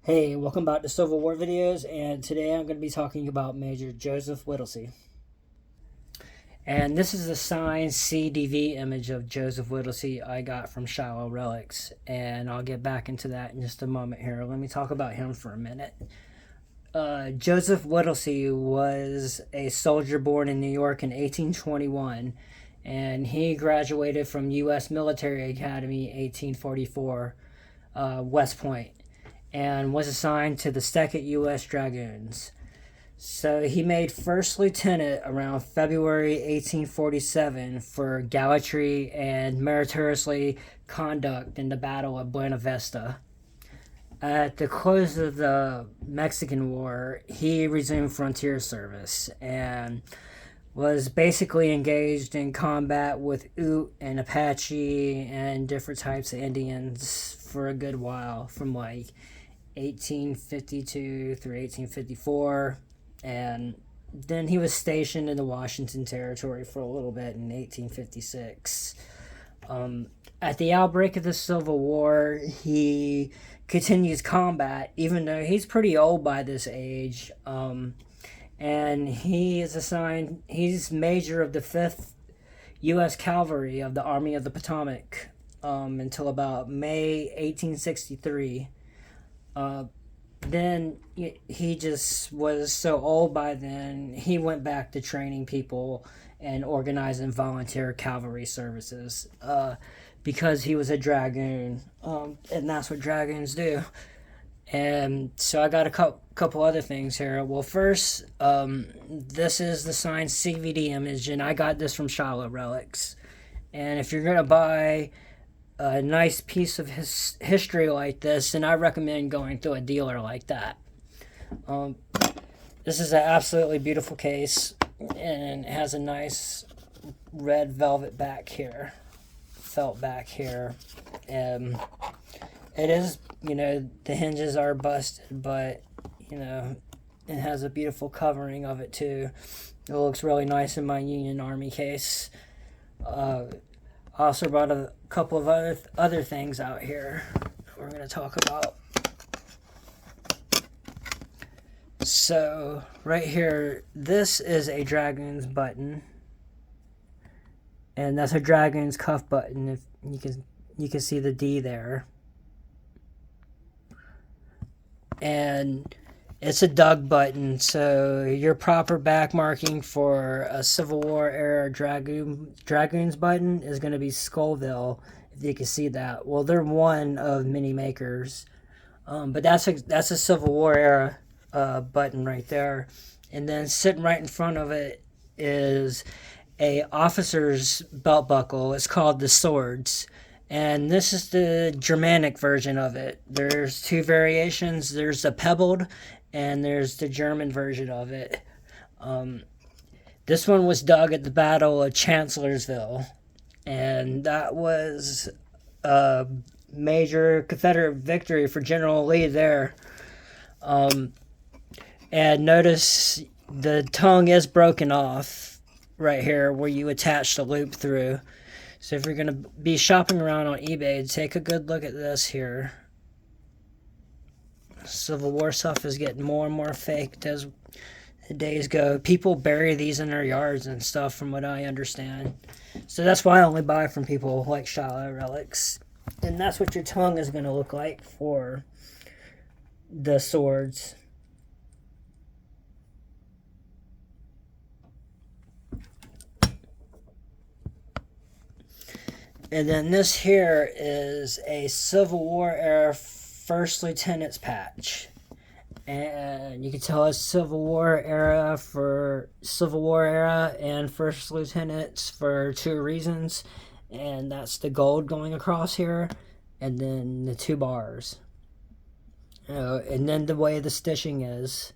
Hey, welcome back to Civil War videos, and today I'm going to be talking about Major Joseph Whittlesey. And this is a signed CDV image of Joseph Whittlesey I got from Shiloh Relics, and I'll get back into that in just a moment here. Let me talk about him for a minute. Joseph Whittlesey was a soldier born in New York in 1821, and he graduated from U.S. Military Academy 1844, West Point, and was assigned to the 2nd U.S. Dragoons. So he made first lieutenant around February 1847 for gallantry and meritoriously conduct in the Battle of Buena Vista. At the close of the Mexican War, he resumed frontier service and was basically engaged in combat with Ute and Apache and different types of Indians for a good while, from like 1852 through 1854, and then he was stationed in the Washington Territory for a little bit in 1856. At the outbreak of the Civil War, he continues combat, even though he's pretty old by this age, and he's major of the 5th U.S. Cavalry of the Army of the Potomac until about May 1863. Then he just was so old by then, he went back to training people and organizing volunteer cavalry services because he was a dragoon, and that's what dragoons do. And so I got a couple other things here. Well, first, this is the signed CVD image, and I got this from Shiloh Relics. And if you're going to buy a nice piece of history like this, and I recommend going to a dealer like that. This is an absolutely beautiful case, and it has a nice red velvet back here, felt back here. It is, the hinges are busted, but, it has a beautiful covering of it too. It looks really nice in my Union Army case. I also brought a couple of other things out here we're going to talk about. So, right here, this is a Dragoon's button. And that's a Dragoon's cuff button. If you can see the D there. And it's a dug button, so your proper back marking for a Civil War era Dragoon's button is going to be Scoville, if you can see that. Well, they're one of many makers, but that's a Civil War era button right there. And then sitting right in front of it is a officer's belt buckle. It's called the Swords. And this is the Germanic version of it. There's two variations. There's the pebbled, and there's the German version of it. This one was dug at the Battle of Chancellorsville, and that was a major Confederate victory for General Lee there. And notice the tongue is broken off right here where you attach the loop through. So if you're going to be shopping around on eBay, take a good look at this here. Civil War stuff is getting more and more faked as the days go. People bury these in their yards and stuff, from what I understand. So that's why I only buy from people like Shiloh Relics. And that's what your tongue is going to look like for the swords. And then this here is a Civil War era First Lieutenant's patch. And you can tell it's Civil War era and First Lieutenants for two reasons. And that's the gold going across here, and then the two bars. And then the way the stitching is.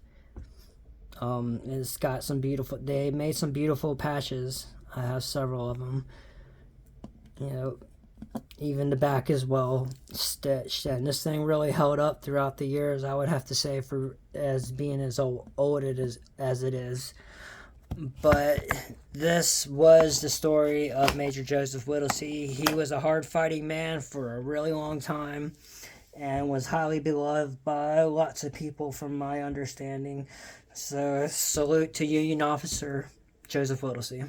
It's got some beautiful, they made some beautiful patches. I have several of them. Even the back is well stitched, and this thing really held up throughout the years, I would have to say, for as being as old as it is. But this was the story of Major Joseph Whittlesey. He was a hard-fighting man for a really long time, and was highly beloved by lots of people from my understanding. So salute to Union Officer Joseph Whittlesey.